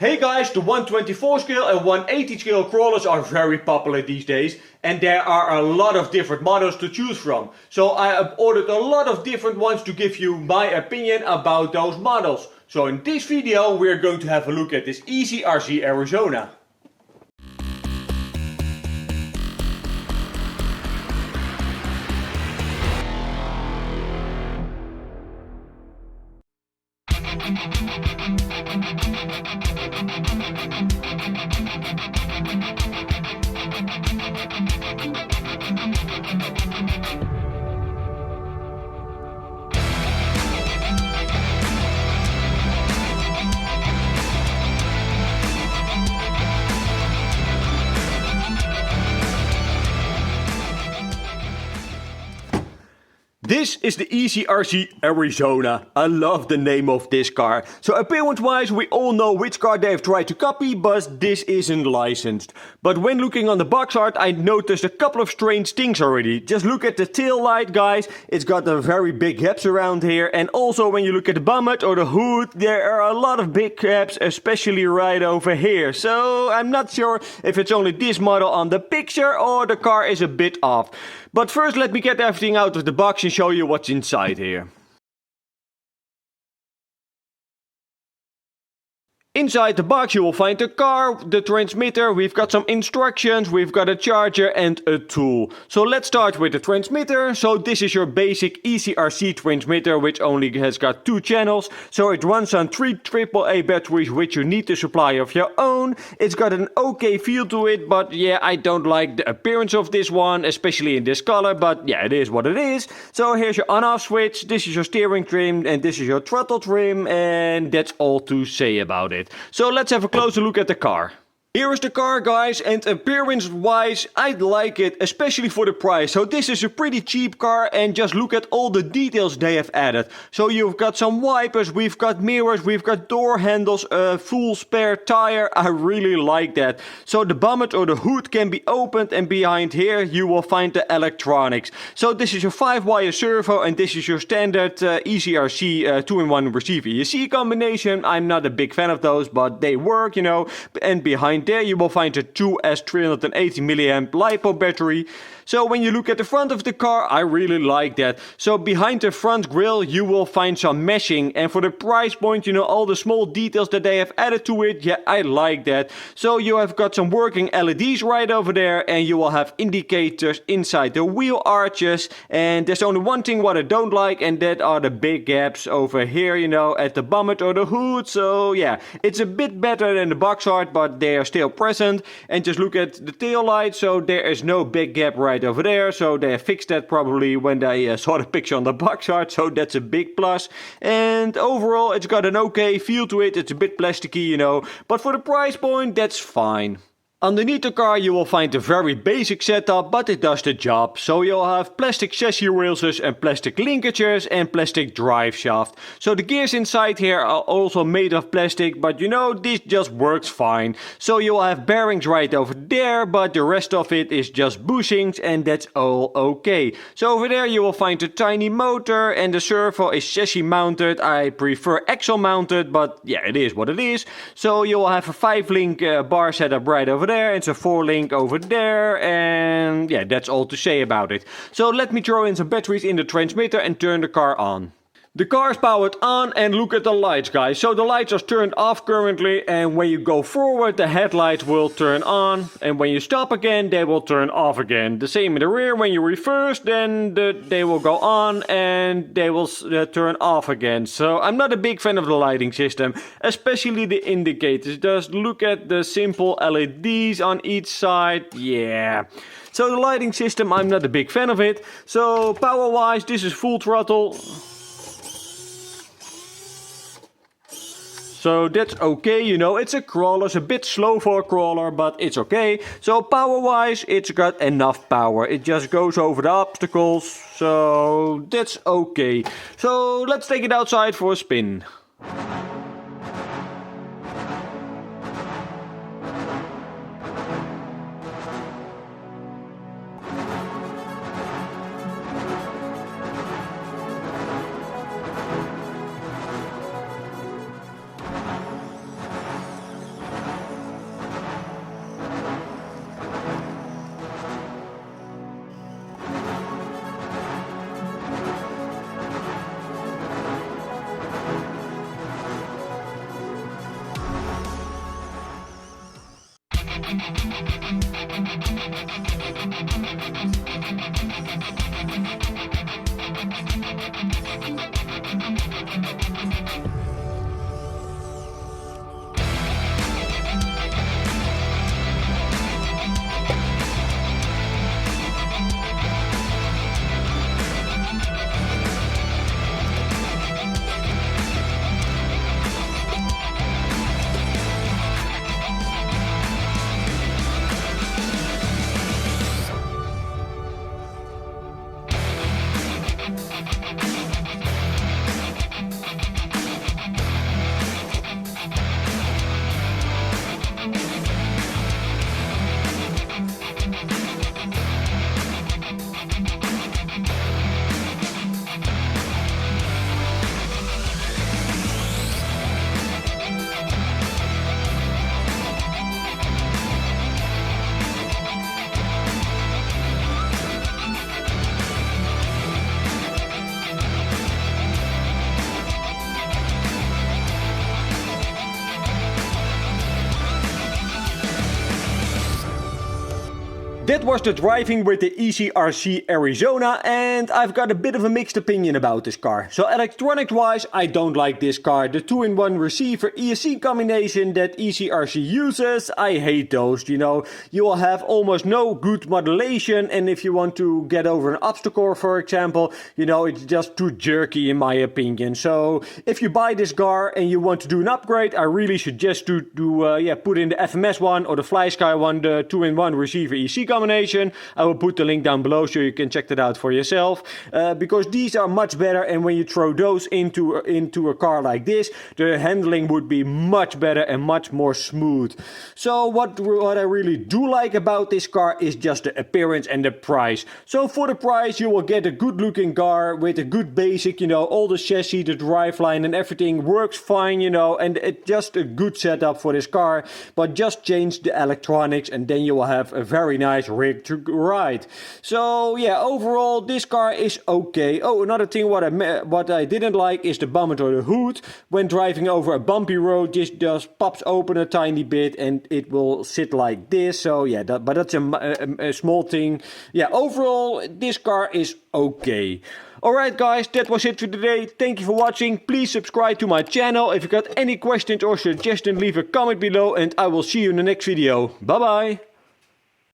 Hey guys, the 124 scale and 180 scale crawlers are very popular these days and there are a lot of different models to choose from. So I have ordered a lot of different ones to give you my opinion about those models. So in this video we're going to have a look at this EazyRC Arizona. This is the EazyRC Arizona. I love the name of this car. So appearance wise we all know which car they have tried to copy, but this isn't licensed. But when looking on the box art I noticed a couple of strange things already. Just look at the tail light, guys, it's got a very big gaps around here, and also when you look at the bonnet or the hood there are a lot of big gaps, especially right over here. So I'm not sure if it's only this model on the picture or the car is a bit off. But first let me get everything out of the box and show you what's inside here. Inside the box you will find the car, the transmitter, we've got some instructions, we've got a charger and a tool. So let's start with the transmitter. So this is your basic EazyRC transmitter, which only has got 2 channels. So it runs on 3 AAA batteries, which you need to supply of your own. It's got an okay feel to it, but yeah, I don't like the appearance of this one, especially in this color, but yeah, it is what it is. So here's your on-off switch, this is your steering trim, and this is your throttle trim, and that's all to say about it. So let's have a closer look at the car. Here is the car, guys, and appearance wise I like it, especially for the price. So this is a pretty cheap car and just look at all the details they have added. So you've got some wipers, we've got mirrors, we've got door handles, a full spare tire. I really like that. So the bonnet or the hood can be opened, and behind here you will find the electronics. So this is your 5-wire servo and this is your standard EazyRC 2-in-1 receiver ESC combination. I'm not a big fan of those, but they work, you know. And behind there you will find a 2S 380 mAh LiPo battery. So when you look at the front of the car, I really like that. So behind the front grille you will find some meshing, and for the price point, you know, all the small details that they have added to it, yeah, I like that. So you have got some working LEDs right over there, and you will have indicators inside the wheel arches. And there's only one thing what I don't like, and that are the big gaps over here, you know, at the bonnet or the hood. So yeah, it's a bit better than the box art, but they are still present. And just look at the tail light, so there is no big gap right over there, so they fixed that probably when they saw the picture on the box art, so that's a big plus. And overall it's got an okay feel to it, it's a bit plasticky, you know, but for the price point that's fine. Underneath the car you will find a very basic setup, but it does the job. So you'll have plastic chassis rails and plastic linkages and plastic drive shaft. So the gears inside here are also made of plastic, but you know, this just works fine. So you'll have bearings right over there, but the rest of it is just bushings, and that's all okay. So over there you will find a tiny motor, and the servo is chassis mounted. I prefer axle mounted, but yeah, it is what it is. So you'll have a 5-link bar setup right over there, it's a 4-link over there, and yeah, that's all to say about it. So let me throw in some batteries in the transmitter and turn the car on. The car is powered on, and look at the lights, guys. So the lights are turned off currently, and when you go forward the headlights will turn on, and when you stop again they will turn off again. The same in the rear, when you reverse then they will go on and they will turn off again. So I'm not a big fan of the lighting system, especially the indicators. Just look at the simple LEDs on each side, yeah. So the lighting system, I'm not a big fan of it. So power wise this is full throttle. So that's okay, you know, it's a crawler, it's a bit slow for a crawler, but it's okay. So power wise, it's got enough power, it just goes over the obstacles, so that's okay. So let's take it outside for a spin. That was the driving with the EazyRC ARIZONA, and I've got a bit of a mixed opinion about this car. So electronic wise, I don't like this car. The 2-in-1 receiver ESC combination that EazyRC uses, I hate those. You know, you will have almost no good modulation, and if you want to get over an obstacle, for example, you know, it's just too jerky in my opinion. So if you buy this car and you want to do an upgrade, I really suggest to put in the FMS one or the FlySky one, the 2-in-1 receiver ESC combination. I will put the link down below so you can check that out for yourself, because these are much better, and when you throw those into a car like this, the handling would be much better and much more smooth. So what I really do like about this car is just the appearance and the price. So for the price you will get a good looking car with a good basic, you know, all the chassis, the driveline and everything works fine, you know, and it's just a good setup for this car, but just change the electronics and then you will have a very nice rig to ride. So yeah, overall this car is okay. Oh, another thing what I didn't like is the bumper or the hood. When driving over a bumpy road, this just pops open a tiny bit and it will sit like this. So yeah, but that's a small thing. Yeah, overall this car is okay. Alright guys, that was it for today. Thank you for watching. Please subscribe to my channel. If you got any questions or suggestions, leave a comment below and I will see you in the next video. Bye bye.